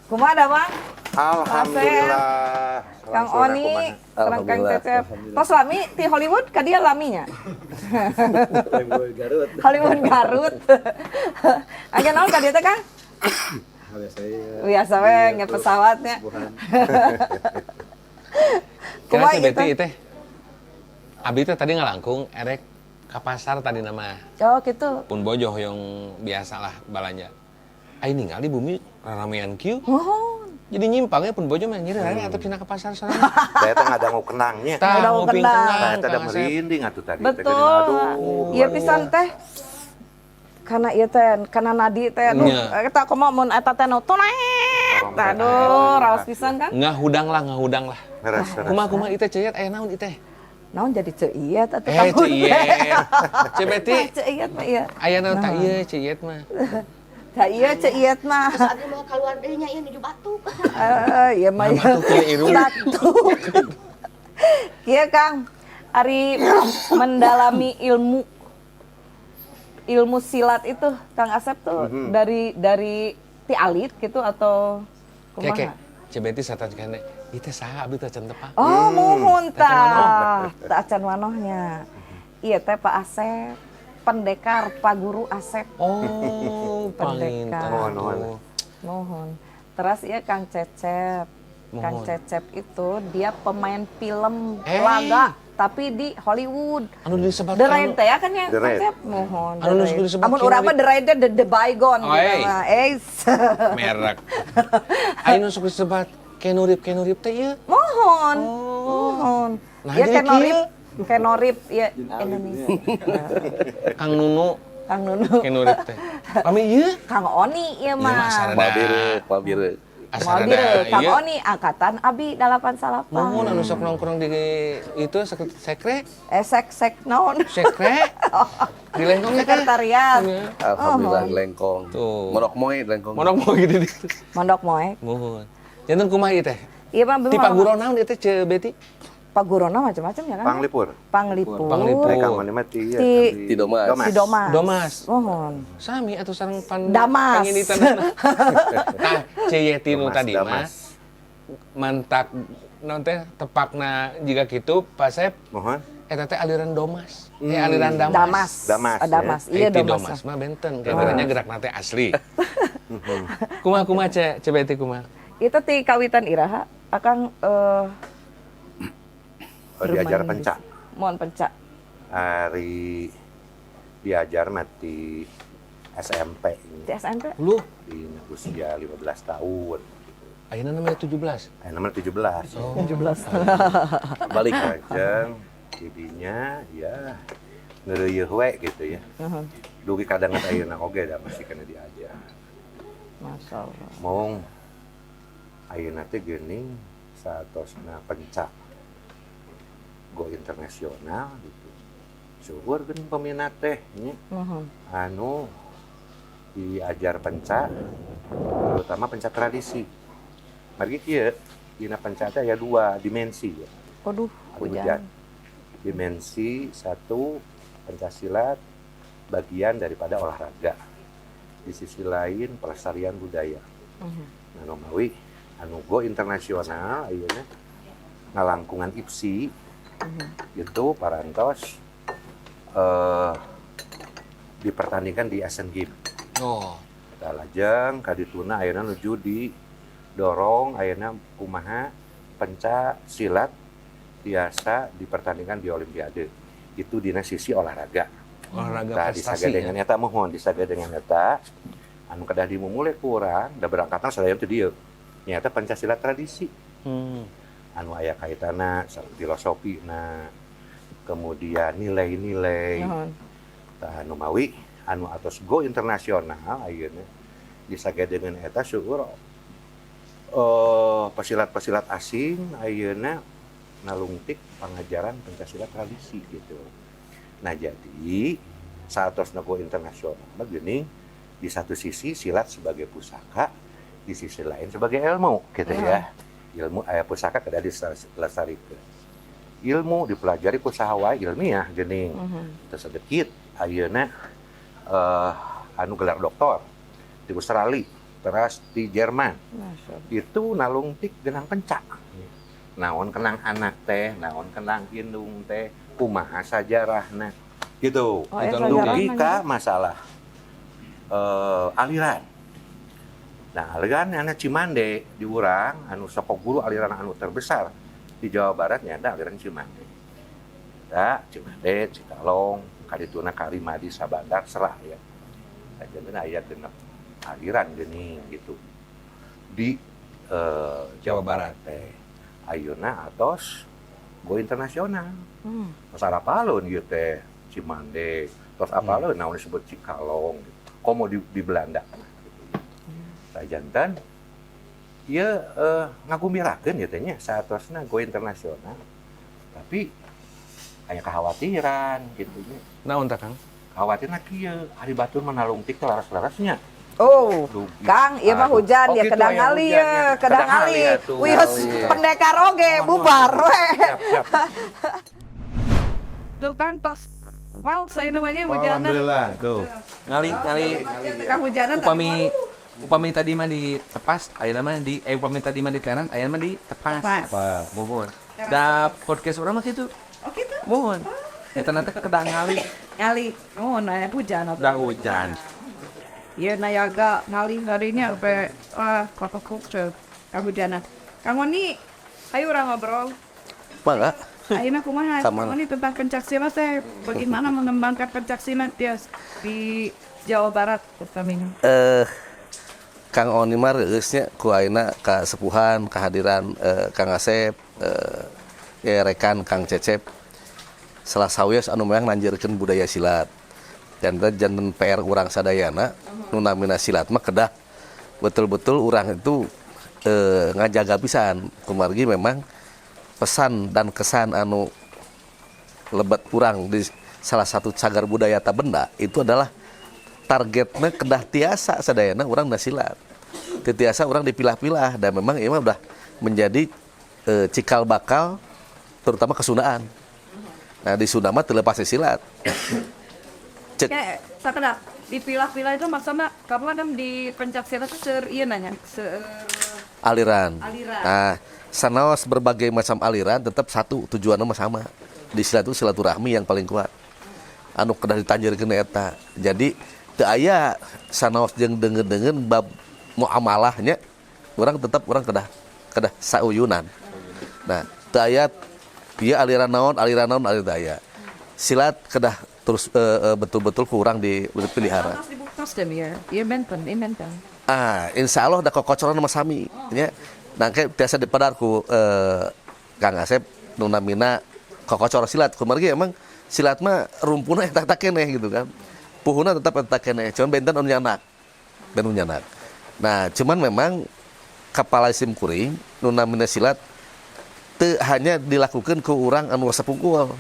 Kumaha dah Bang? Alhamdulillah. Kang Oni, sareng Kang Cecep. Tos lami ti Hollywood ka dia laminya. Hollywood Garut. Hollywood Garut. Agen naon ka dia teh Kang? Biasa we nge pesawatnya. Kumaha ieu teh? Abdi teh tadi ngalangkung erek ka pasar tadi nama. Oh gitu. Pun bojoh yang biasalah balanja. Ai ningali bumi ramean kieu. Oh. Jadi nyimpangnya pun bojoh mah nyeureun atuh cenah ka pasar sana. Saya teh ngadangu kenangnya. Tah nguping kenang. kenang. Saya teh ada merinding atuh tadi. Betul. Iya pisan teh. Karena ieu teh kana nadi teh aduh eta kumaha mun eta teh nu tunet. Aduh raos pisan kan. Ngahudang lah. Ngeres. Kumaha ieu teh ceuyeut aya naon ieu teh? Naon jadi ceuiet atuh Ceuyeut. Cebeti. Ceuiet mah ieu. Aya naon tah ieu ceuyeut mah. Tah ieu ceuiet mah. Terus abi mau keluar deui nya ieu nuju batuk. Ieu mah Batuk teh irung. batuk. Kieu Kang, ari mendalami ilmu silat itu Kang Asep tuh dari ti alit gitu atau kumaha? Keke, cebeti satan kene. Ieu teh saha abdi teh can tepang. Oh, muhun tah. Tah acan wanohnya. Ieu teh Pak Asep, pendekar Pak Guru Asep. Oh, Pendekar. panginten. Mohon. Terus ieu Kang Cecep. Kang Mohon. Cecep itu dia pemain film laga tapi di Hollywood. Anu disebut The Raid teh ya kan ya The Raid. Cecep? Mohon. Anu nu disebut Amun urang mah The Raid teh the bygone Oh, gitu mah. merek. Ayeuna sok disebut Kenurip teh ieu. Mohon. Oh. Mohon. Nah, Ya jadi Kenorip ya Indonesia. Kang Nunu Kang Nunu. Kenurip teh. Kami ieu Kang Oni ieu mah mah. sarana. Palbire. Mobil Kang Oni angkatan Abi 88. Mohon anu sok nongkrong di itu sekre. Sek naon? Sekre. Di lengkongnya kan. Sekretariat. Alhamdulillah lengkong. Tuh. Monok moe lengkong. Monok mau gitu. Mondok moe. Mohon. Janten kumaha ieu teh? Iya mah Ti Pak Guru naon ieu teh Ce Beti? Pak Gurona macam-macam ya kan? Panglipur. Panglipur. Panglipur. Kang Oni mah ti Ti Domas. Si Domas. Domas. Mohon. Sami atuh sareng Damas. panginitanna. Tah Ceyeti nu Domas, tadi mah Damas. mantak naon teh tepakna jiga kitu Pak Sep Mohon. eta teh aliran Domas. Aliran Damas. Damas. Damas, Ah, Damas. Iya Iya Damas. Domas mah benten kabarnya gerak nate asli. Kumaha Cebeti kumaha? Itu ti kawitan iraha akang Diajar bermain pencak. Mohon pencak. Hari diajar mati SMP Di SMP. Lu di usia 15 tahun. ayeuna namanya 17. Ayo nomor 17. Oh. 17. Balik. Kajeng didinya ya ngeureuh we gitu ya. Dugi kadang ayeuna oge da masih kena diajar. Masyaallah. Mong ayeuna teh geuning saatosna pencak go internasional gitu. Syukur geuning peminat teh nya. Anu diajar pencak terutama pencak tradisi. Margi kieu dina pencak teh aya 2 dimensi ya. Waduh, hujan. Dimensi 1 pencaksilat bagian daripada olahraga. Di sisi lain pelestarian budaya. Nah, Nomawi anu go internasional ayeuna ngalangkungan IPSI itu parantos dipertandingkan di Asian Games. Oh. Lajeng kadituna ayeuna nuju didorong ayeuna kumaha pencak silat biasa dipertandingkan di Olimpiade. Itu dina sisi olahraga. Olahraga Tah prestasi disaga dengan eta mohon disaga dengan eta anu kedah dimumule kurang da berangkatan sadaya teu dieu. Nyata Pancasila tradisi. Anu aya kaitanna filosofina, kemudian nilai-nilai. Tah anu mawi anu atos go internasional ayeuna disaga dengan eta syukur pesilat-pesilat asing ayeuna nalungtik pengajaran Pancasila tradisi gitu. Nah jadi satos go internasional geuning di satu sisi silat sebagai pusaka, di sisi lain sebagai ilmu gitu ya. Ilmu aya pusaka kada dilestarikeun. Ilmu dipelajari ku saha wae ilmiah geuning. Terus sedikit ayeuna anu gelar doktor di Australia, terus di Jerman. Itu nalungtik genang pencak. Naon kenang anak teh, naon kenang indung teh, kumaha sajarahna gitu. Dugi ka masalah aliran. Nah, aliran anak Cimande di urang anu sapa guru aliran anu terbesar di Jawa Barat nyata aliran Cimande. Da Cimande, Cikalong, kadituna Karimadi, Sabandar, Serah ya. Sajenteuna aya genep aliran geuning gitu. Di Jawa Barat teh. Ayeuna atos go internasional. Sarapaleun ieu teh Cimande, terus apaleun naon disebut Cikalong, komo di Belanda. Sajanten ieu ngagumbirakeun ieu teh nya saatosna go internasional. Tapi aya kekhawatiran gitu nya. Naon tah Kang? Khawatirna kieu, ari batur mah nalungtik teh laras-larasnya. Oh, Kang, ieu mah hujan ya kedang ali ya, kedang ali. Wios pendekar oge bubar we. Tuh kan pas wow, saya namanya hujanan. Alhamdulillah, tuh. Ngali Kang hujanan upami tadi mah di tepas, ayeuna mah di upami tadi mah di tenan, ayeuna mah di tepas. Mohon. Da podcast urang mah kitu. Oh gitu. Mohon. Eta nanti kedang ngali. Ngali. Oh, nah hujan. Da hujan. Iya, nayaga ngali harinya sampai kultur kehujanan. Kang Wani, ayo orang ngobrol. Mangga. Ayo mah kumaha? Sama. Kang Wani tentang pencaksilat teh, bagaimana mengembangkan pencaksilat di Jawa Barat utamanya? Kang Oni mah reusnya ku ayeuna kasepuhan kehadiran Kang Asep, ya rekan Kang Cecep. Salah sawios anu meang nanjeurkeun budaya silat. Dan janten PR urang sadayana nu namina silat mah kedah betul-betul urang itu ngajaga pisan. Kumargi memang pesan dan kesan anu lebat urang di salah satu cagar budaya Tabenda itu adalah targetnya kedah tiasa sadayana urang da silat. Tiasa urang dipilah-pilah dan memang ieu mah udah menjadi cikal bakal terutama kesundaan. Nah di Sunda mah teu lepas silat. Kayak sakeda dipilah-pilah itu maksudnya karena kan di pencaksilat itu nanya aliran. Nah, sanaos berbagai macam aliran tetap satu tujuannya mah sama. Di silat itu silaturahmi yang paling kuat. Anu kedah ditanjeurkeun eta. Jadi teu aya sanaos jeung deungeun-deungeun bab muamalahnya urang tetap urang kedah sauyunan. Nah, teu aya ieu aliran naon teu aya. Silat kedah terus betul-betul kurang dipelihara. Insya Allah ada kocoran sama sami. Ya. Nah, kayak biasa dipadar ku Kang Asep nu namina kokocor silat. Kumargi emang silat mah rumpuna eta keneh gitu kan. Puhuna tetap eta keneh, cuman benten anu nyanak. Nah, cuman memang kapal sim kuring nu namina silat teu hanya dilakukan ke urang anu sapungkul.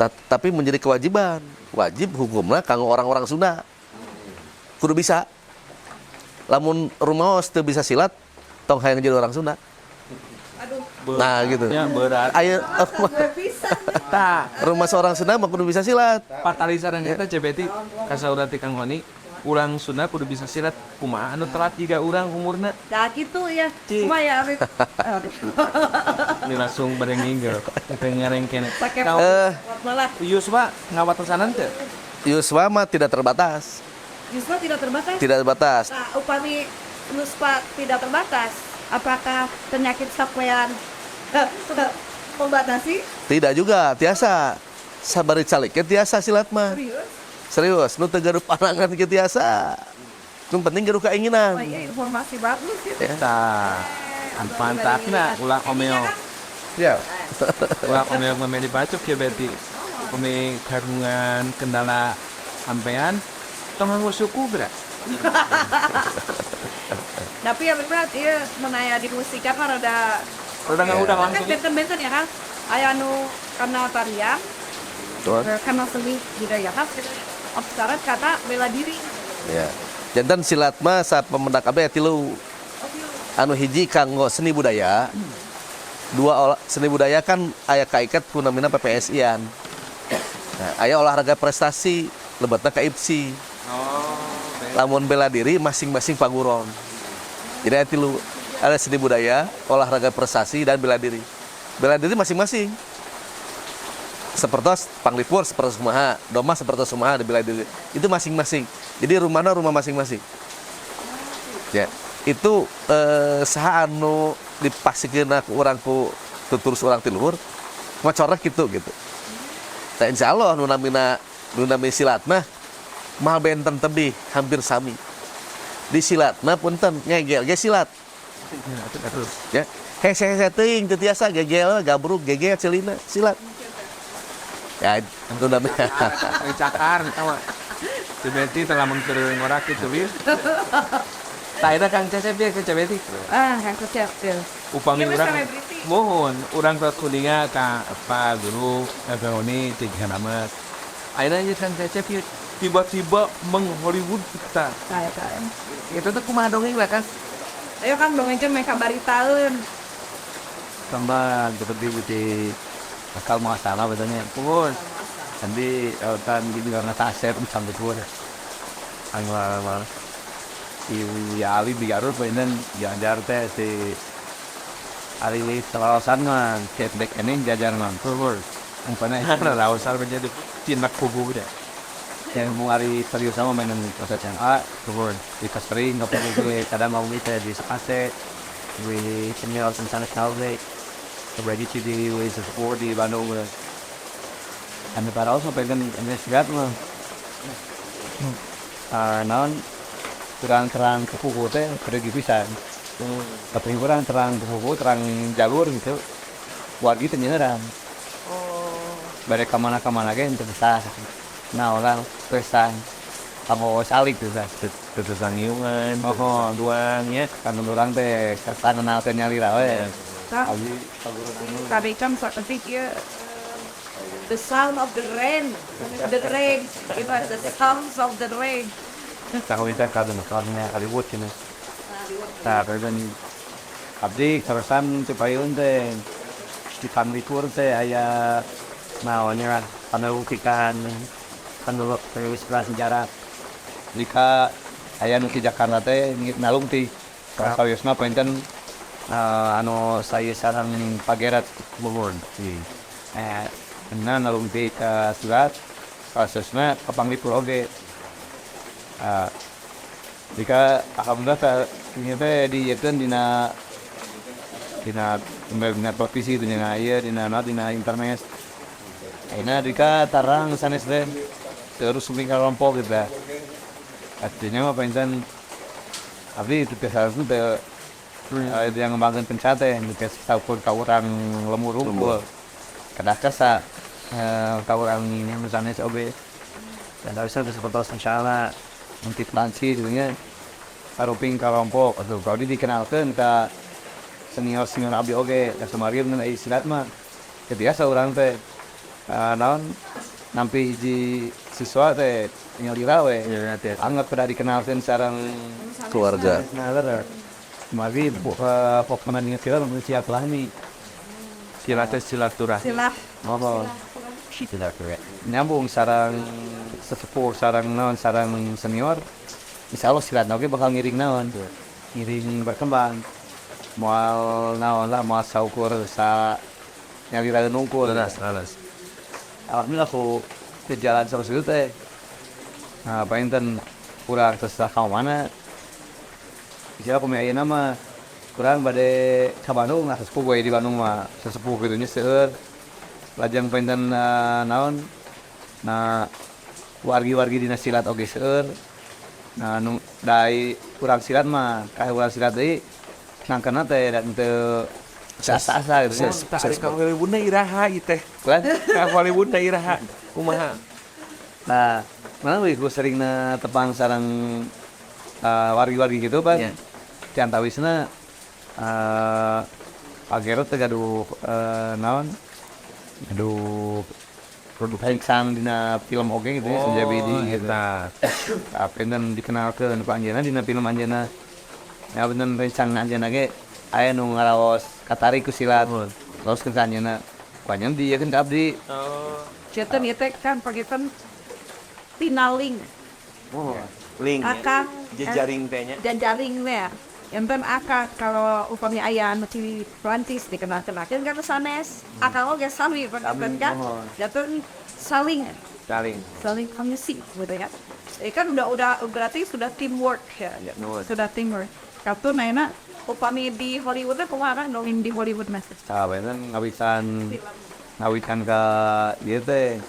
Tapi menjadi kewajiban, wajib hukumnya kanggo orang-orang Sunda kudu bisa. Lamun rumaos teu bisa silat tong hayang jadi orang Sunda. Nah gitu Ya berat. ayo Tah, rumah seorang Sunda mah kudu bisa silat. patalisaran eta CBT kasaurang ti Kang Honi, urang Sunda kudu bisa silat kumaha anu telat jiga urang umurna. Nah gitu ya, cuma ya Ini langsung berenging ge. Teu ngareng kene. pakai malah Yuswa ngawatosanan teu? Yuswa mah tidak terbatas. Yusma tidak terbatas. Tidak terbatas. Nah, upami Yusma tidak terbatas, apakah penyakit sakwean Membatasi? Tidak juga, tiasa. Sabari caliknya tiasa silat mah. Serius? Serius, nu teu garup panangan kieu tiasa. Nu penting garup keinginan. Oh iya, informasi bagus gitu. Tah. Mantapna ulah omeo. Ya. Ulah omeo memedi bacok ya berarti. Kami karungan kendala sampean tong nganggo suku berat. Tapi ya berat ya menaya di musik kan ada Udah nggak udah kan langsung. benten-benten ya kan. Aya anu karena tarian, Tuh. karena seni budaya kan. Obstarat kata bela diri. Ya. Jantan silat mah sa pemendak kabeh tilu. Anu hiji kanggo seni budaya. Dua seni budaya kan aya kaiket ku namina PPSI-an. Nah, aya olahraga prestasi, lebetna ka IPSI. Lamun bela diri masing-masing paguron. Jadi aya tilu, ada seni budaya, olahraga prestasi dan bela diri. Bela diri masing-masing. Seperti panglipur seperti sumaha, doma seperti sumaha di bela diri. Itu masing-masing. Jadi rumahna rumah masing-masing. Ya, itu saha anu dipasikeun ku urang ku tuturus urang ti luhur, macorek gitu. Nah, insya Allah nu namina silat mah mah benten tebih hampir sami. Di silat mah punten ngegel ge silat. Ya, hese teuing teu tiasa gegel gabruk gegel celina silat. Ya, itu namanya. Cakar tawa. Cebeti telah mengkering ngorak itu wir. Taida Kang Cecep dia ke Cebeti. Yang kecil. Upami Iya, urang selebriti. mohon urang ke kuninga ka apa dulu Eveoni tiga nama. Aina aja Kang Cecep ieu tiba-tiba meng Hollywood kita. Kayak. Itu tuh kumaha dongeng lah kan. Ayo kan dongeng teh mereka baritaeun. Tambah seperti di akal masalah betulnya pun nanti kan gini karena tasep sampai pun angwal ya ali di Garut penen jajar teh si ali ini selawasan kan chatback ini jajar mantul umpamanya ada lawasan menjadi tindak kubu deh yang mau hari serius sama mainan proses yang turun di sering nggak perlu kadang mau kita di sepase di senior sana tahu ready to do is a 40 Bandung and but also pengen investigat mah non terang kuku teh pergi pisan tapi kurang terang kuku terang jalur gitu buat gitu nyeran bare kemana kan itu bisa nah orang pesan kamu salik tuh Terus sangiungan. duangnya kan orang teh kesan kenal teh nyali lah we Tadi kan seperti ya the sound of the rain, itu ada the sounds of the rain. tahu itu karena Hollywood ini nah dan abdi terusan supaya teh di panglipur teh aya naonnya panelutikan paneluk sejarah jika aya nu di Jakarta teh nalung ti saeusna painten anu saya sarang pagerat lulun nah nalung ti ka surat kasusna ka panglipur oge jika alhamdulillah ini teh dieukeun dina televisi dina ieu dina internet ayeuna jika tarang sanes teh terus minggu rompok gitu artinya mah painten abdi itu teh harusnya teh yang ngembangkeun pencat teh teh saupun ka urang lemur unggul kadah kasa ka urang ini misalnya oge dan harusnya seperti insyaallah nanti transi dunia karuping karompok atau kalau dikenalkan ke senior abdi oge ke semarin dan istilah mah biasa orang teh naon nampi hiji siswa teh nyalira we anggap pada dikenalkan sareng Keluarga. mari pokoknya ngetir siap lah nih silaturahmi apa nyambung sarang sesepuh sarang naon sarang senior insya Allah silat oke bakal ngiring naon ngiring berkembang moal naon lah moal saukur sa nyalira nungkul alhamdulillah aku ke jalan terus itu teh nah painten kurang terserah kau mana siapa pemain nama kurang bade ke Bandung nah sesepuh gue di Bandung mah sesepuh gitu nya seueur lajang penten naon nah wargi-wargi dina silat oge seueur nah nu dai kurang silat mah ka kurang silat deui nangkana teh dan teu asa-asa gitu nya. Tak ka Hollywood iraha ieu teh. Kan? Ka Hollywood iraha. Kumaha? Nah, mana wih gue sering na tepang sarang wargi-wargi gitu pan. Iya. Ciantawisna Pak Gerot teh gaduh naon? Gaduh produksi dina film oge gitu ya, Senja Bidi gitu. Tapi dan dikenalkeun ku anjeunna dina film anjeunna. Ya bener rencana anjeunna ge aya nu ngaraos katari ku silat. Terus ke anjeunna. Panjang di yakeun ka abdi. Cetan ieu teh kan pagitan tinaling. Link. Aka Jejaring tehnya. dan jaring teh. Enten aka kalau upami aya anu di Perancis dikenal-kenalkeun kan sanes. Aka oge sami pagitan kan. Jatuh saling komisi gitu ya. Kan udah berarti sudah teamwork ya. Sudah teamwork. Katu naina upami di Hollywood teh kumaha dong di Hollywood message. Bener ngawitan ka ieu teh.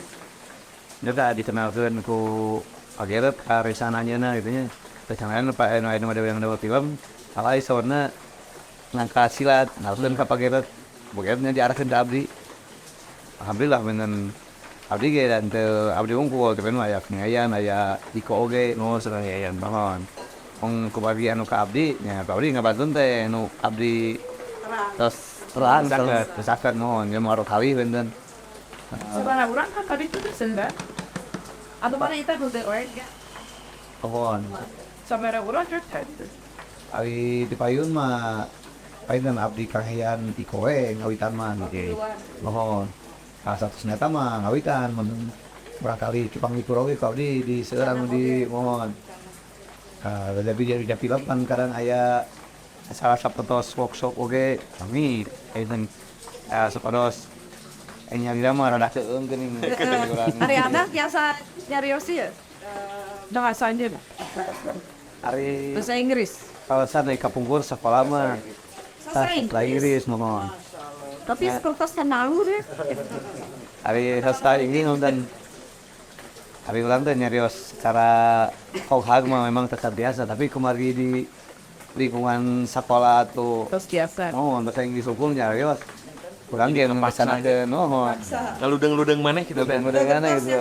Nya dikenalkeun ku Pak Gerot ka Resan anjeunna gitu nya. Rencana Pak anu ada yang dapat film, alai saurna ngangkat silat, nalkeun ka Pak Gerot. Pak Gerotnya diarahkeun ka abdi. Alhamdulillah bener abdi ge dan teu abdi unggul tapi aya pengayan aya Iko oge No sareng yayan. bangun. Wong kubagi anu ka abdi nya abdi ngabantuan teh anu abdi terus terang terus saket mohon ge maro kali bener. Sebenarnya orang kan tadi itu senda. Atau mana itu udah orang ya? Pohon. Sampai orang cerita. Ari di payun mah payun abdi kahayan Iko we ngawitan mah gitu. Mohon. Salah satu seneta mah ngawitan mun barangkali cupang Iko oge ka abdi di seurang di mohon. Tapi dia film kan kadang aya salah sapertos workshop oge kami enten sapertos nyari mah rada teueung geuning. Hari Anda biasa nyarios ya? Bahasa Inggris. Ari Bahasa Inggris. kawasan dari kapungkur sekolah mah Bahasa Inggris mohon. Tapi sekolah senalu deh. Ari hasta ini dan Ari ulang teh nyarios secara koghag mah memang tetap biasa tapi kemari di lingkungan sekolah tuh Terus biasa. bahasa Inggris hukum nyarios kurang dia memaksanakeun Ngaludeng-ludeng maneh kita teh. mudah-mudahan gitu.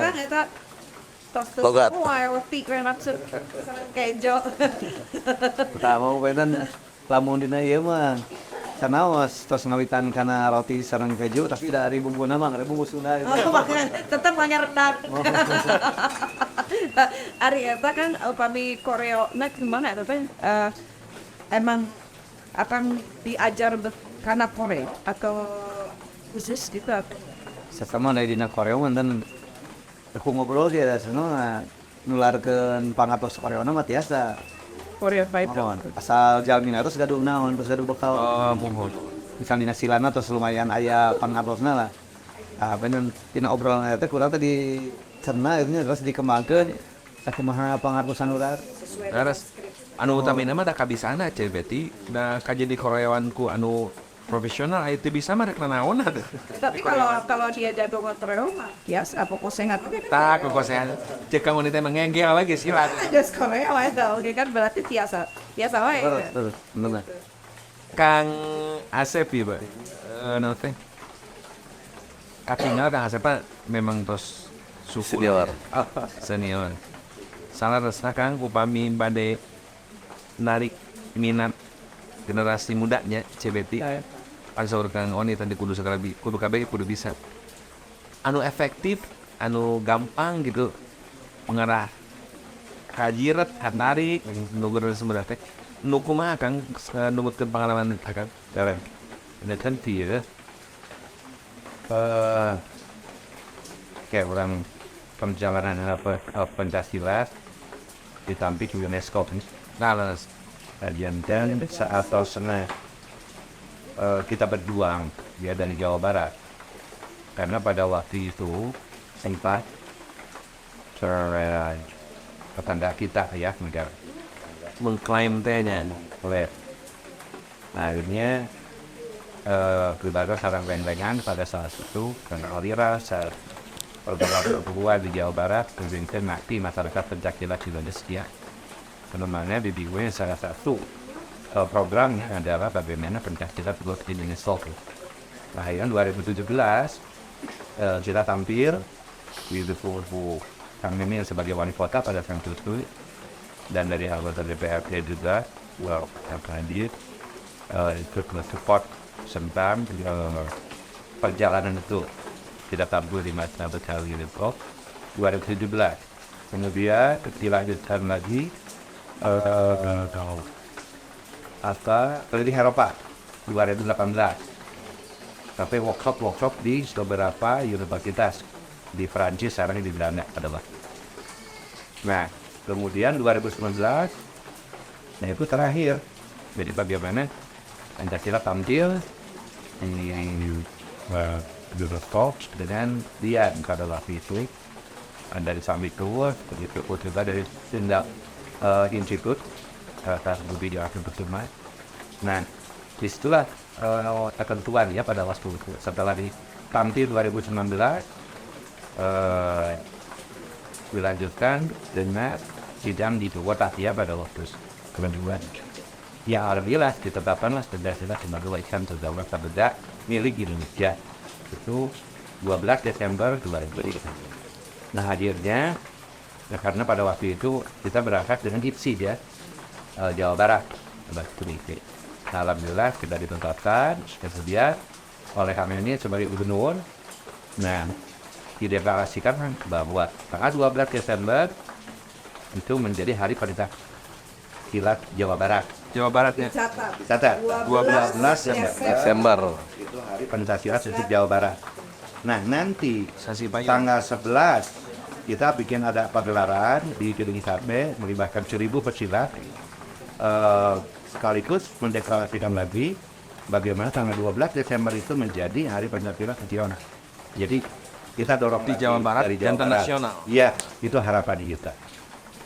Logat. Wah, pikiran maksud kejo. Pertama benten lamun dina ieu mah canaos tos ngawitan kana roti sareng keju tapi dari bumbuna mah bumbu Sunda gitu. Oh, makanya tetap banyak rendang. Ari eta kan upami koreo gimana eta teh? Emang akan diajar karena Korea atau khusus gitu? Sesama dari dina Korea manten aku ngobrol dia da sana nularkeun pangatos Koreana mah tiasa. Korea vibe. Asal jalmina terus gaduh naon terus gaduh bekal. Mohon. Misal dina silana terus lumayan aya pangatosna lah. Bener dina obrolan eta kurang tadi cerna itu terus dikembangkeun sakumaha pangatosan urang. Terus anu utamina mah da kabisana cenah beti da kajadi koreawanku anu profesional itu bisa mah rek nanaon atuh. Tapi kalau dia jago Korea mah ya apa kosengat Tak kekosehan. Cek kamu teh mengengkel lagi silat. just Korea wae tau, kan berarti biasa wae. Terus bener. Kang Asep ya, Pak. Anu teh. Kakingal Kang Asep Pak memang tos suku Senior. Senior. Salah resna Kang upami bade narik minat generasi mudanya CBT. Kan saur Kang Oni tadi kudu sakali kudu kabeh kudu bisa. Anu efektif, anu gampang gitu mengarah kajiret hatarik nugur sebenarnya teh nu kumaha Kang numutkeun pengalaman eta Kang dalam ini kan ya Kayak orang perjalanan Pancasila ditampik di UNESCO nah dan saat sana kita berjuang dia dari Jawa Barat karena pada waktu itu sempat petanda kita ya negara mengklaim tehnya oleh Nah akhirnya pribadi sarang lengan pada saat itu karena Alira saat perguruan di Jawa Barat kemudian mati masyarakat pencaksilat di Indonesia. Sebenarnya BBW salah satu programnya adalah bagaimana pencaksilat di Indonesia. Nah yang 2017 kita tampil di Defu Kang Emil sebagai wali kota pada saat itu dan dari anggota DPRD juga hadir ikut support tentang perjalanan itu tidak tampil di masa berkali itu 2017. Kemudian dilanjutkan lagi keliling Eropa 2018 sampai workshop di beberapa universitas di Prancis, sekarang di Belanda adalah. Nah kemudian 2019 nah itu terakhir. Jadi bagaimana Pancasila tampil di Talks dengan dia pada waktu itu dari Summit Tour, begitu juga dari Tindak Institut Budi Akan Pertemuan. Nah, disitulah ketentuan ya pada waktu itu. Setelah tampil 2019 dilanjutkan dengan sidang di Bogota ya pada waktu kedua. Ya alhamdulillah ditetapkanlah Pancasila sebagai warisan terdaulat terbeda milik Indonesia itu 12 Desember 2020. Nah hadirnya ya, karena pada waktu itu kita berangkat dengan IPSI ya Jawa Barat nah, alhamdulillah kita ditetapkan kemudian oleh kami ini sebagai gubernur. Nah dideklarasikan bahwa tanggal 12 Desember itu menjadi hari pencaksilat Jawa Barat. Jawa Barat ya. Catat 12 Desember. itu hari pencaksilat di Jawa Barat. Nah nanti Sasi Payung. tanggal 11 kita bikin ada pagelaran di Gedung Sate melibatkan 1.000 pesilat sekaligus mendeklarasikan lagi bagaimana tanggal 12 Desember itu menjadi hari pencaksilat nasional. Jadi kita dorong Di Jawa Barat dari dan internasional. Iya, itu harapan kita.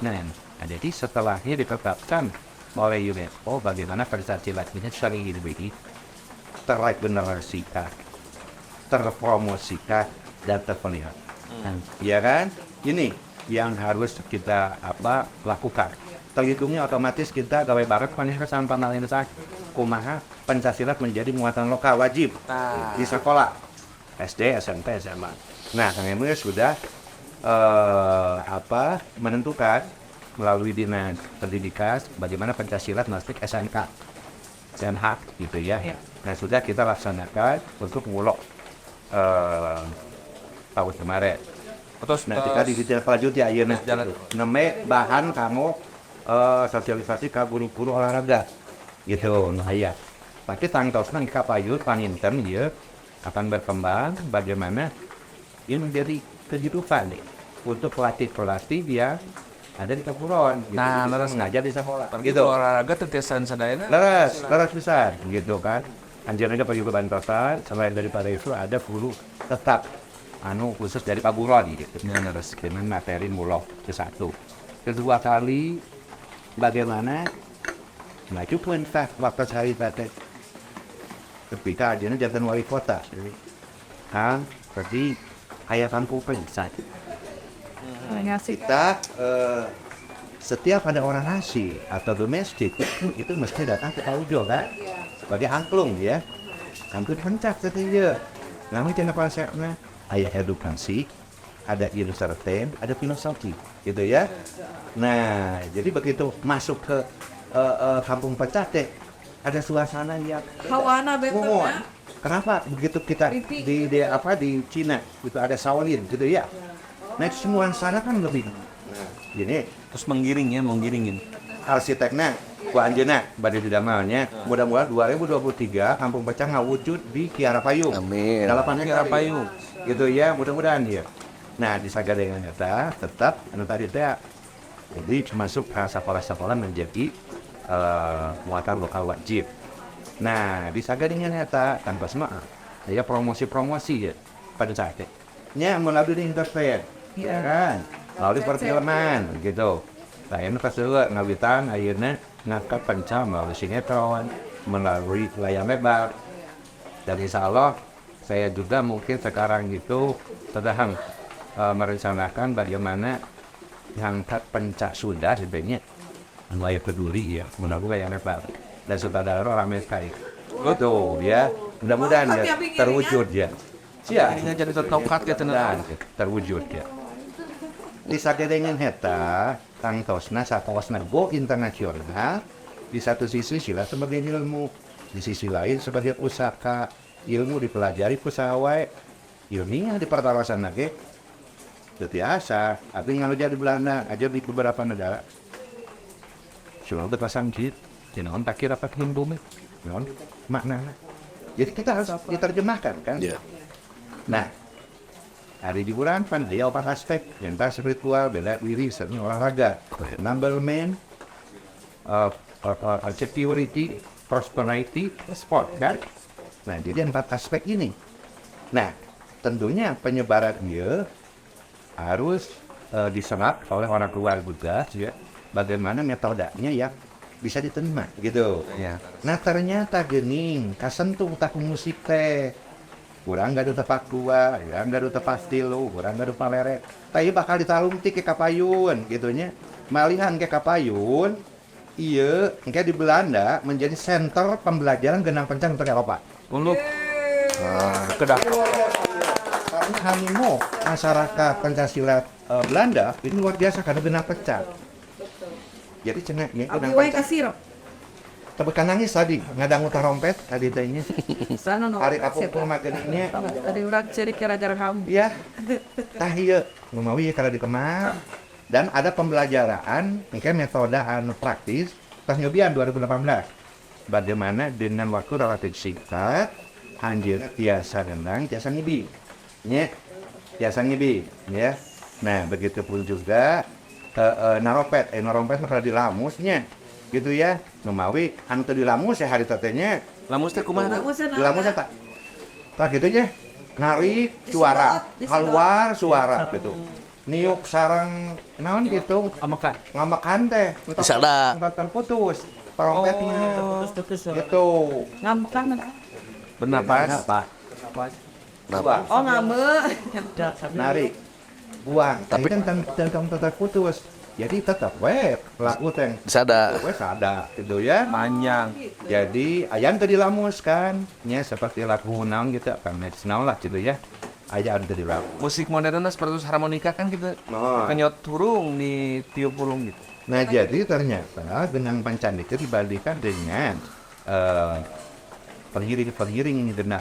Nah, jadi setelahnya ditetapkan oleh UNESCO bagaimana pencaksilat ini saling ini terregenerasikan, terpromosikan dan terpelihara. Ya kan? Ini yang harus kita lakukan. Terhitungnya otomatis kita gawe barat kesan panalin kumaha Pancasilat menjadi muatan lokal wajib di sekolah SD, SMP, SMA. Nah, Kang Emil sudah menentukan melalui Dinas Pendidikan bagaimana Pancasilat masuk SNK gitu ya. Nah, sudah kita laksanakan untuk ngulok tahun kemarin. Terus Nah, kita lanjut ya, namanya bahan kamu sosialisasi ke guru-guru olahraga gitu. Nah ya, tapi tangtosna kapayut paninten ya akan berkembang bagaimana ini menjadi kehidupan nih untuk pelatih-pelatih yang ada di kepulauan gitu. Nah, leres ngajar di sekolah gitu. Olahraga tetesan sadayana. leres besar gitu kan. Anjirnya pergi ke Bantosan, selain daripada itu ada guru tetap khusus dari paguron gitu. Nah, leres dengan materi mulok ke satu. Kedua kali bagaimana nah itu pun waktu hari batik ketika aja jabatan wali kota seperti ayat kampung saat kita setiap ada orang asing atau domestik itu mesti datang ke Paujo kan sebagai angklung ya hampir pencak saja namun jangan konsepnya ayat edukasi ada ilustrasi ada filosofi gitu ya. Nah jadi begitu masuk ke kampung Pecate ada suasana yang Hawana betul. Kenapa begitu kita di Cina itu ada Shaolin gitu ya. Nah semua sana kan lebih ini Terus menggiringin. arsiteknya ku anjeunna bade didamelnya mudah-mudahan 2023 Kampung Pecah ngawujud di Kiara Payung. Amin. Dalapan Kiara hektar Payung. gitu ya mudah-mudahan ya. Nah di Sagadengan eta tetap tadi teh jadi masuk ke sekolah-sekolah menjadi muatan lokal wajib. Nah di Sagadengan eta tanpa semaa ya promosi-promosi ya pada saat itu nya melalui internet ya kan melalui perfilman gitu. Nah ini pas dulu ngawitan akhirnya ngangkat pencam melalui sinetron melalui layar lebar. Dan insya Allah saya juga mungkin sekarang itu sedang merencanakan bagaimana yang pencak sudah sebenarnya layar peduli ya melalui layar lebar. Dan sutradara ramai sekali. Betul ya, mudah-mudahan ya terwujud ya. Siap. Ini jadi tertaukat ya tenan. Terwujud ya. Di sagedengan heta tangtosna satosna go internasional di satu sisi sila sebagai ilmu, di sisi lain sebagai pusaka ilmu dipelajari pusawai ilmiah di pertawasan lagi biasa artinya ngajar di Belanda aja di beberapa negara cuma berpasang jit non tak kira pakai bumi non maknanya jadi kita harus diterjemahkan kan nah hari di bulan pan dia 4 aspek cinta spiritual bela diri seni olahraga number man security prosperity sport kan nah jadi 4 aspek ini nah tentunya penyebaran dia harus diserap oleh orang luar juga ya bagaimana metodenya ya bisa diterima gitu ya. Nah ternyata gening kasentuh tak musik teh kurang gak ada tepak tua kurang gak ada tepak stilo kurang gak ada paleret tapi bakal ditalungti ke kapayun gitunya malihan ke kapayun iya kayak di Belanda menjadi center pembelajaran genang pencang untuk Eropa Untuk kedah karena hanimo masyarakat Pancasila Belanda ini luar biasa karena genang pencang jadi cenah ya Abi genang wae pencang kasiro. tapi kan nangis tadi ngadang tarompet tadi tanya Sana no. hari kapungkur mageningnya Tadi urang ceri kira jarang kamu. ya tah ieu ngumawi kalau di Kemar dan ada pembelajaran mungkin metode anu praktis pas nyobian 2018 bagaimana dengan waktu relatif singkat anjir biasa gendang biasa ngibi nya biasa ngibi ya nah begitu pun juga naropet mah dilamusnya gitu ya ngumawi anu teu dilamus ya hari tetenya lamus teh kumaha? dilamus tak tak gitu aja narik suara keluar suara gitu niuk sarang naon gitu ngamakan teh Disada. terputus trompetnya gitu Ngamkan. bernapas buang Oh ngame. narik buang tapi kan terputus jadi tetap laku teh Disada. sada gitu ya Panjang. jadi ayam tadi lamus kan nya seperti lagu naon gitu kan medicinal lah gitu ya ayam tadi lamus Musik modern seperti harmonika kan kita kenyot turung di tiup burung gitu. nah jadi ternyata genang pancan itu dibandingkan dengan pengiring dengan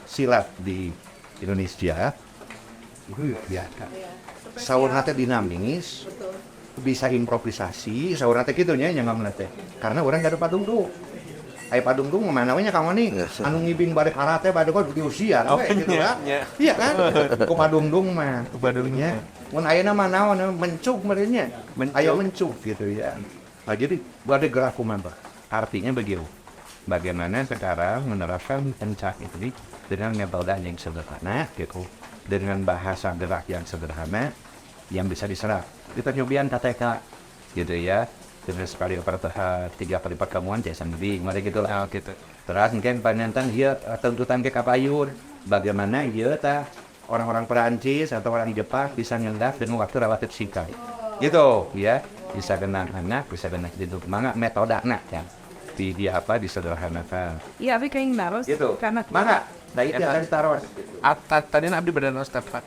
silat di Indonesia itu biasa sahur nate dinamis bisa improvisasi sahur nate gitu nya yang nate karena orang gak ada padungdung aya padungdung mana we nya kamu nih anu ngibing bari karate bade kok diusian we gitu ya iya kan ku padungdung mah padungnya mun ayeuna mah naon mencuk merenya ayo mencuk gitu ya nah, jadi bade gerak kumaha artinya begitu bagaimana sekarang menerapkan pencak itu dengan metode yang sederhana gitu dengan bahasa gerak yang sederhana yang bisa diserap. Kita nyobian KTK gitu ya. Terus sekali operasi 3 kali pertemuan jasan lebih, mari gitu lah gitu. Terus mungkin panentan dia tuntutan ke kapayun. Bagaimana dia orang-orang Perancis atau orang Jepang bisa ngendap dengan waktu relatif singkat. Gitu ya. Bisa kenang anak, bisa kenang itu mangga metode anak ya. Dia apa disederhanakan. Iya, abi kayak naros. Gitu. Karena Mangga. Nah itu akan ditaruh. Tadi abdi badan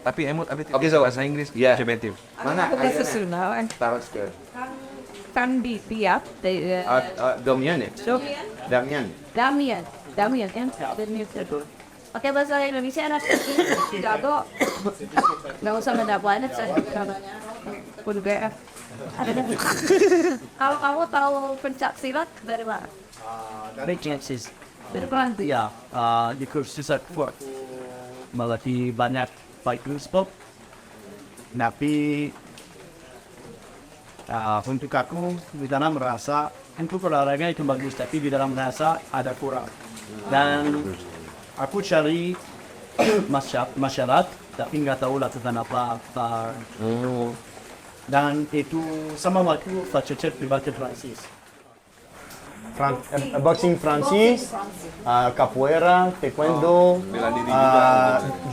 tapi emut abdi Oke, so. bahasa Inggris. Iya. Preventif. Mana bahasa ayeuna? Sunda. Taruh ke Kan di tiap Domian ya? so Damian. Damian kan. Oke bahasa Indonesia anak jago. Nggak usah beda planet saya. Kudu GF. Kalau kamu tahu pencak silat dari mana? Dari Genesis. Dari Perancis. Ya, di kursus kuat. Melatih banyak fighting sport. Tapi untuk aku di dalam merasa untuk olahraga itu bagus, tapi di dalam merasa ada kurang. Dan aku cari masyarakat, tapi nggak tahu lakukan apa. Dan itu sama waktu saya cek di bahasa Prancis. boxing Prancis, capoeira, taekwondo,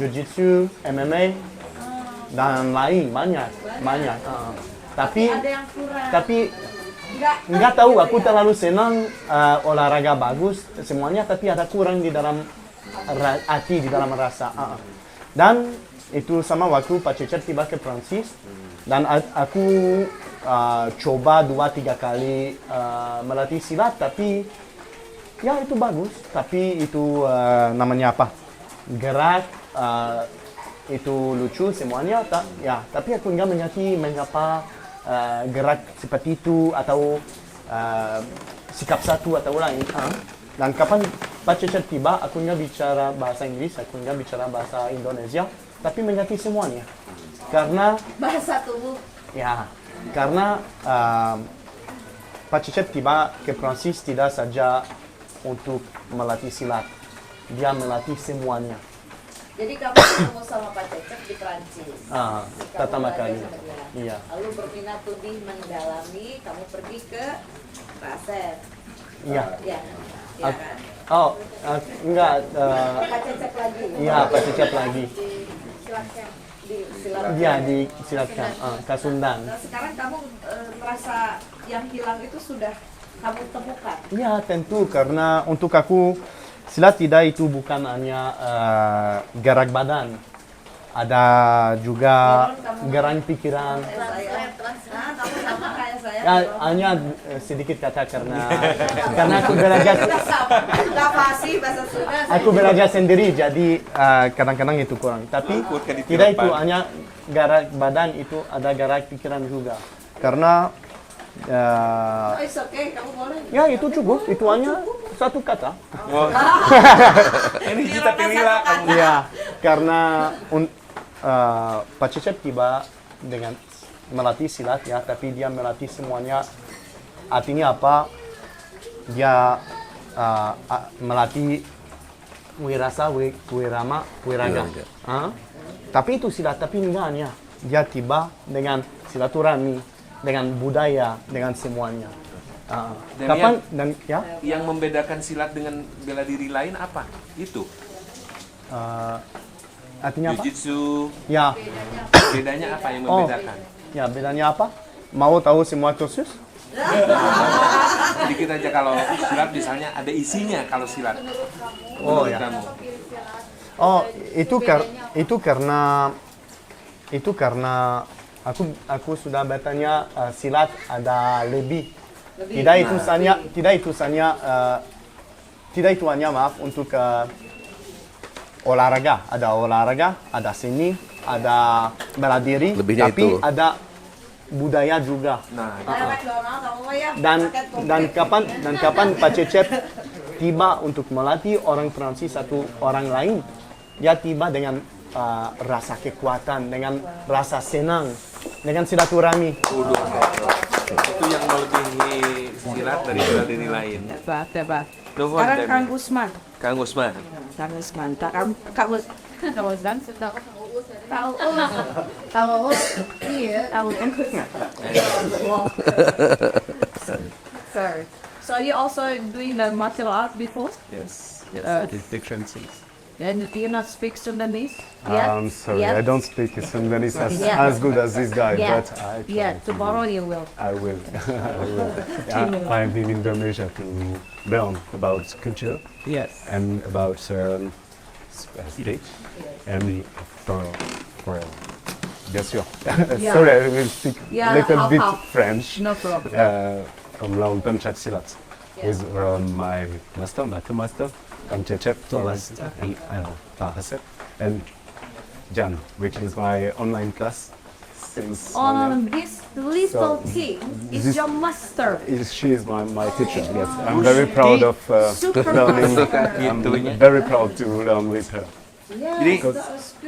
jiu-jitsu, MMA, dan lain banyak. Tapi Ada yang kurang. tapi nggak tahu, aku terlalu senang olahraga bagus semuanya, tapi ada kurang di dalam hati, di dalam rasa. Dan itu sama waktu Pak Cecep tiba ke Prancis, dan aku coba 2-3 kali melatih silat, tapi ya itu bagus, tapi itu namanya apa? Gerak itu lucu semuanya, tapi aku nggak mengerti mengapa gerak seperti itu atau sikap satu atau lain. Dan kapan Pak Cecep tiba, aku nggak bicara bahasa Inggris, aku nggak bicara bahasa Indonesia, tapi mengerti semuanya. Karena Bahasa tubuh. ya, karena Pak Cecep tiba ke Prancis tidak saja untuk melatih silat, dia melatih semuanya. Jadi kamu ketemu sama Pak Cecep di Prancis. Kamu Pertama belajar kali. sama dia. Iya. Lalu berminat lebih mendalami, kamu pergi ke Pasir. Iya. Ya. Ya kan? Enggak. Pak Cecep lagi. Iya, Pak Cecep lagi. Di silat. Iya, di silatkan, Kasundang. Nah, sekarang kamu merasa yang hilang itu sudah kamu temukan. Iya, tentu, karena untuk aku silat tidak itu bukan hanya gerak badan, ada juga gerak pikiran. Kamu sama kayak saya. Ya, hanya sedikit kata karena aku belajar Nggak fasih bahasa Sunda. aku belajar sendiri, jadi kadang-kadang itu kurang. Tapi tidak itu hanya gerak badan, itu ada gerak pikiran juga. Karena It's okay, kamu boleh. ya itu cukup, itu hanya satu kata. Ini kita pilihlah kamu. Iya, karena Pak Cecep tiba dengan melatih silat ya, tapi dia melatih semuanya. Artinya apa? Dia melatih wirasa, wirama, wiraga. Tapi itu silat, tapi enggak hanya. Dia tiba dengan silaturahmi, dengan budaya, dengan semuanya. Dan Kapan dan ya? Yang membedakan silat dengan bela diri lain apa? Itu. Artinya apa? Jiu-jitsu. Ya. Bedanya apa yang membedakan? Ya, bedanya apa? Mau tahu semua kursus? Sedikit aja, kalau silat misalnya ada isinya kalau silat. Oh Menurut ya. kamu. Oh, itu karena aku sudah bertanya silat ada lebih. Tidak itu hanya maaf untuk olahraga. Ada olahraga, ada seni, ada bela diri, Lebihnya tapi itu. ada budaya juga. Nah, Dan kapan Pak Cecep tiba untuk melatih orang Prancis atau orang lain, dia tiba dengan rasa kekuatan, dengan rasa senang, dengan silaturahmi. itu yang melebihi silat dari bela diri lain. Hebat. Nuhun, Sekarang Debbie. Kang Gusman. Kang Usman. Kang Gusman. Kang Gusman. Tahu. Iya. Tahu. Sorry. So you also doing the martial art before? Yes, Uh, And do you not speak Sundanese? I'm sorry, I don't speak Sundanese as good as this guy, but I try Yeah, to tomorrow do. you will. I will. I will. I've been in Indonesia to learn about culture and about speech and for bien sûr. Sorry, I will speak Yeah, little bit half. French. No problem. From Laon Pencak Silat with my master, Kang Cecep, Pak Asep, and Jan, which is my online class since 1 year. This little thing is this- your master. She is my teacher, yes. I'm very proud of Super learning. master. I'm very proud to learn with her. Jadi,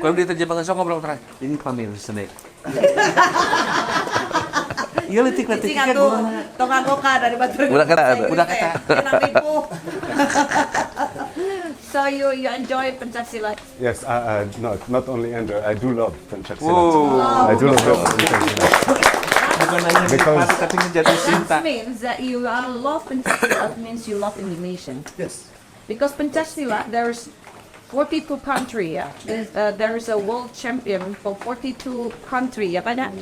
kalau diterjemahkan sok ngobrol terakhir. Ini pamir sendiri. Iya letik kan Tongan loka dari batu. Udah kata. So you enjoy Pencaksilat. Yes, not only enjoy, I do love Pencak Silat. Wow. I do love Pencak Silat. bukan hanya menikmati tapi menjatuh cinta. That means that you love Pencaksilat means you love Indonesian. Yes. Because Pencaksilat, there's 42 country, yeah. There's a world champion for 42 country, ya Pak?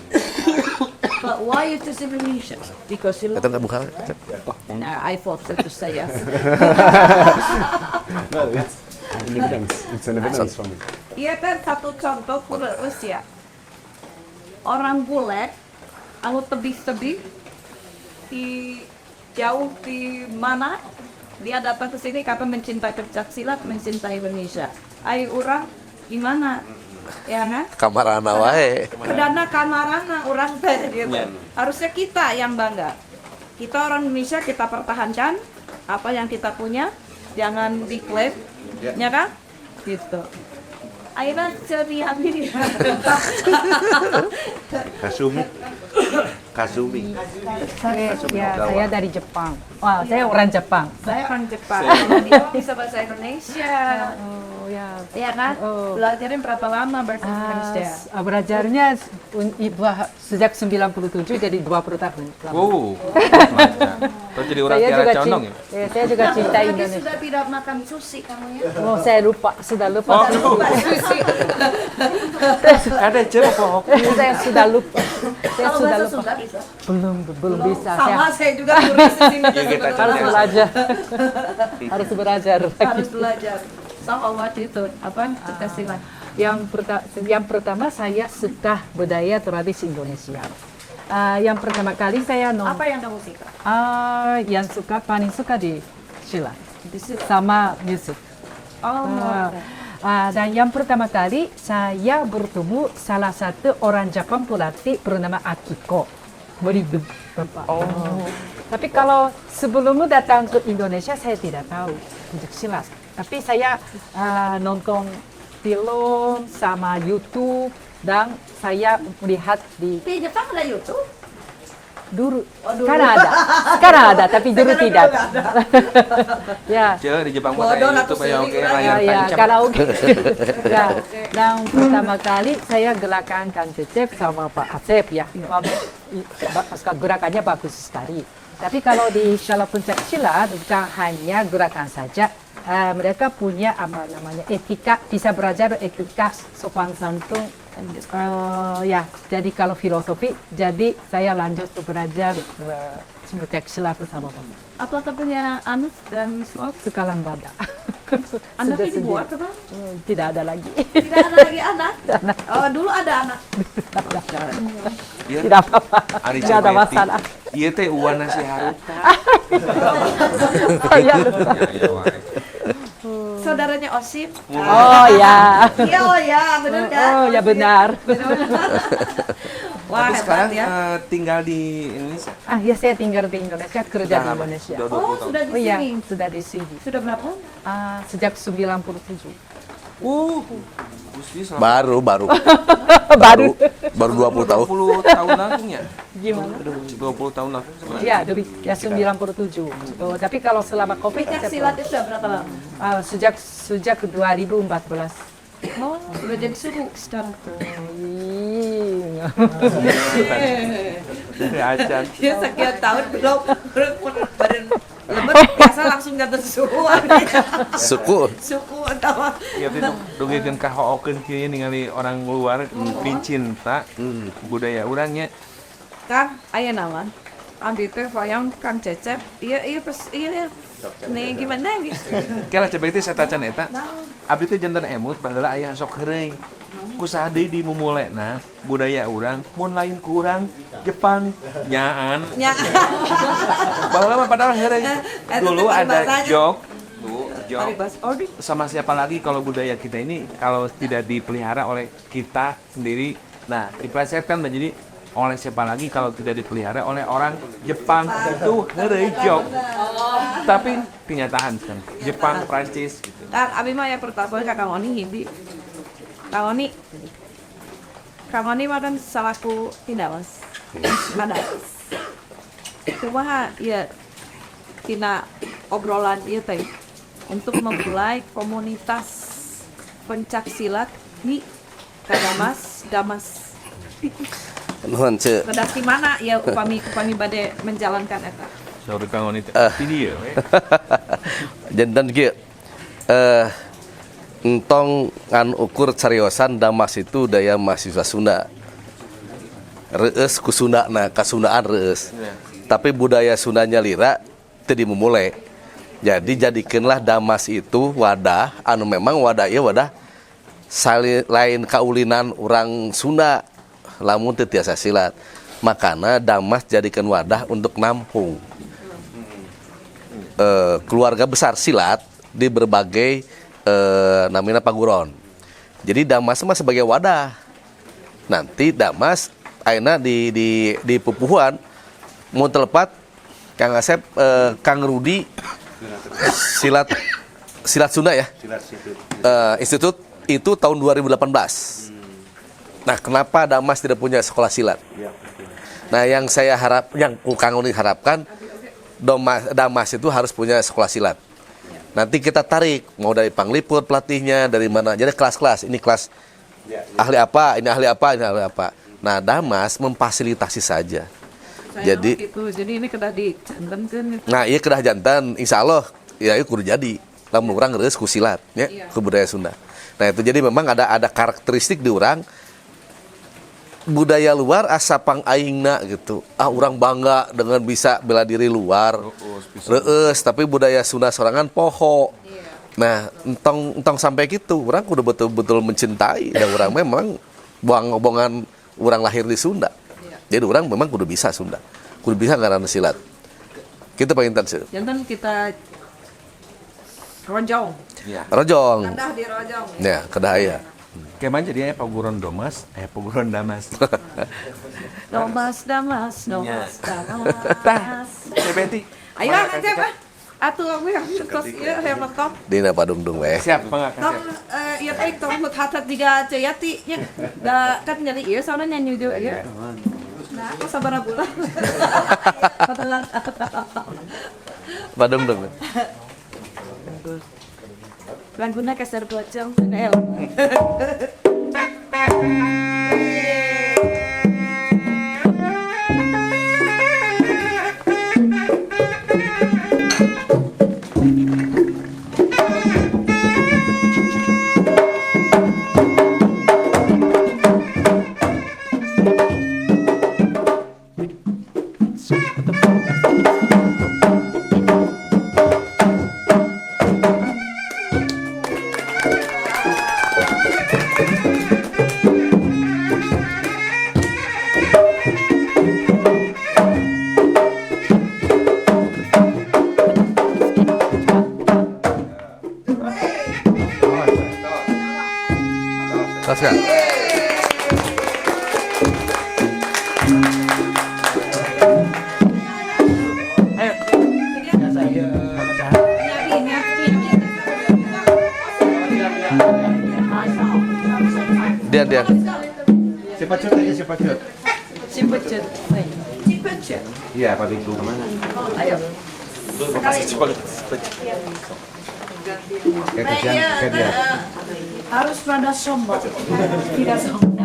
But why you choose Indonesia? Because you love. Kita nggak buka. Nah, I thought to say yes. No, it's an evidence. It's an evidence for me. Iya kan satu contoh kulit Rusia. Orang bule, kalau tebih-tebih di jauh di mana dia datang ke sini karena mencintai pencaksilat, mencintai Indonesia. Ayo orang gimana? Ya kan? Kamarana wae. Kedana kamarana orang teh gitu. Harusnya kita yang bangga. Kita orang Indonesia kita pertahankan apa yang kita punya, jangan diklaim, ya kan? Gitu. Akhirnya ceria ini. Kasumi. Saya dari Jepang. Wah, saya orang Jepang. Saya orang Jepang. Jadi kamu bisa bahasa Indonesia. Oh ya. Iya kan? Belajarin berapa lama bahasa Indonesia? Belajarnya sejak 97 jadi 20 tahun. Wow. Terus jadi orang Saya Tiara juga Condong ya? saya juga cinta Lagi Indonesia. sudah tidak makan sushi kamu ya? Oh, saya sudah lupa. Sushi. Ada cepok. Saya sudah lupa. Saya Kalau sudah bahasa lupa. Sunda bisa? Belum bisa. Sama saya juga turis di sini. kita Harus belajar. Harus belajar. Harus belajar. Sama waktu itu apa? Pencaksilat. Yang pertama saya suka budaya tradisi Indonesia. Yang pertama kali saya Apa yang kamu suka? yang paling suka di silat Di situ. sama musik. Oh, Dan yang pertama kali saya bertemu salah satu orang Jepang pelatih bernama Akiko. Meribut Bapak. Tapi kalau sebelum datang ke Indonesia saya tidak tahu untuk silat. Tapi saya nonton film sama YouTube dan saya melihat di Jepang ada YouTube? dulu. Sekarang ada. Sekarang ada, tapi dulu tidak. Ya. Di Jepang mah Bodoh, kayak YouTube aku ya oke sendiri layar Ya, tancap. karaoke. Ya. Dan pertama kali saya gerakan Kang Cecep sama Pak Asep ya. Gerakannya bagus sekali. Tapi kalau di Shala Pencaksilat bukan hanya gerakan saja, mereka punya apa namanya etika, bisa belajar etika sopan santun. Ya, jadi kalau filosofi, jadi saya lanjut belajar Pencaksilat bersama Bapak. Apakah punya anak dan Sekarang nggak ada. anak Sudah itu dibuat apa? Tidak ada lagi. Tidak ada lagi anak? Oh, dulu ada anak. Iya. Tidak apa-apa. Ari Tidak ada Cemeti. masalah. Iya teh uwan nasi haruta. Saya lupa. Saudaranya Osip. Oh ya. Iya, oh ya, benar kan? Oh ya benar. Wah, Tapi sekarang hebat ya. tinggal di Indonesia. Ya saya tinggal di Indonesia, kerja di Indonesia. Udah 20 Oh, tahun. sudah di Oh iya, sini. sudah di sini. Sudah berapa? Sejak 97. Gusti selama Baru Baru. 20 tahun. 20 tahun langsung ya? Gimana? 20 tahun langsung sebenarnya. Ya, dari 97. Oh, tapi kalau selama Covid Pencaksilat itu sudah berapa lama? sejak 2014. Oh, sudah jadi suhu sekarang. Dari acan. Dia sekian tahun belum badan lemes biasa langsung jatuh suhu. Suku atau Iya itu dugikeun ka hookeun kieu ningali orang luar dicinta budaya urangnya. Kang, aya naon? Ambil teh hoyong Kang Cecep. Iya nih gimana gitu. Kala cepet teh satacan eta. Abdi teh janten emut padahal aya sok heureung. Kusaha deui di mumulena budaya urang mun lain kurang Jepang nyaan. Baheula mah padahal heureung. Dulu ada jok sama siapa lagi kalau budaya kita ini kalau tidak dipelihara oleh kita sendiri, nah diplesetkan menjadi oleh siapa lagi kalau tidak dipelihara oleh orang Jepang itu jok. Tapi kenyataan kan Jepang, Prancis gitu. Kang, abi mah ya pertama Kang Oni hindi. Kang Oni mah kan salaku tidak mas. Ada. Cuma ya tina obrolan ieu teh untuk memulai komunitas pencaksilat di Damas. Nuhun ce. Kedah di mana ya upami bade menjalankan eta. Saur Kang Oni video we. Dan kieu entong ngan ukur cariosan Damas itu daya mahasiswa Sunda. Reus ku Sundana, kasundaan reus. Tapi budaya Sundanya lira teu dimumule. Jadi jadikeunlah Damas itu wadah anu memang wadah ieu wadah lain kaulinan orang Sunda lamun teu tiasa silat. Makana Damas jadikan wadah untuk nampung keluarga besar silat di berbagai namina paguron. Jadi Damas mah sebagai wadah. Nanti Damas ayeuna di pupuhan mun telepat Kang Asep Kang Rudi silat Sunda ya. Institut itu tahun 2018. Nah, kenapa Damas tidak punya sekolah silat? Nah, yang Kang Uni harapkan Damas itu harus punya sekolah silat. Nanti kita tarik, mau dari Panglipur pelatihnya, dari mana. Jadi kelas-kelas, ini kelas ahli apa, ini ahli apa, ini ahli apa. Nah, Damas memfasilitasi saja. Jadi ini kedah dijantankeun. Nah, iya kedah jantan, insya Allah, ya itu kudu jadi. Lamun urang geus ku silat, ya, ke budaya Sunda. Nah, itu jadi memang ada karakteristik di orang budaya luar asa pang aingna gitu. Orang bangga dengan bisa bela diri luar. Reus, tapi budaya Sunda sorangan poho. Nah, entong sampai gitu, orang kudu betul-betul mencintai dan orang memang buang-buangan orang lahir di Sunda. Jadi orang memang kudu bisa Sunda. Kudu bisa ngaranna silat. Kita pengintan sih. Jantan kita rojong. Rojong. Kedah di rojong. Ya, kedah aya. Keman jadi paguron Damas, paguron Damas. Damas. Beti. Ayo Cep. Atuh aku yang terus ieu hayang nonton. Dina padungdung we. Siap, Bang. Tong ieu teh tong hatat diga Ceyati nya. Da kan nyari ieu soalnya nyanyi juga ieu. Nah, aku sabaraha bulan. Padungdung. Lagunya keser pocong Nel. Tasya. Dia. Cepat aja, cepat. Cipecut. Iya, Pak Bingku kemana? Ayo. Harus rada sombong. Tidak sombong.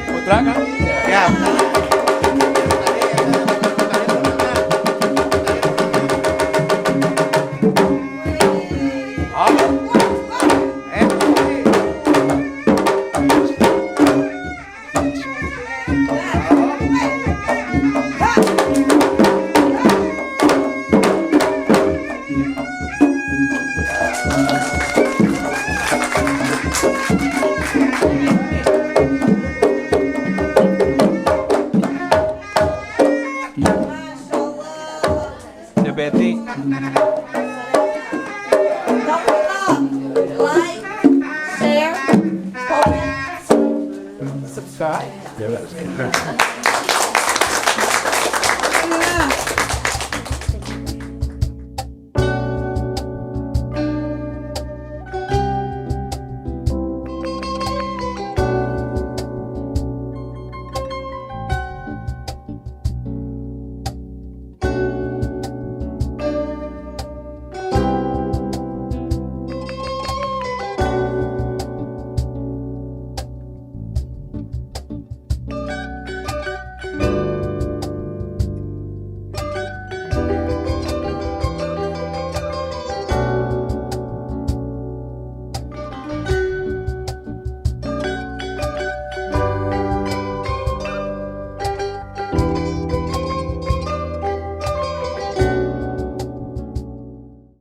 Putra kan? Ya. Betty. Like, share, comment, subscribe. Yeah, that's good.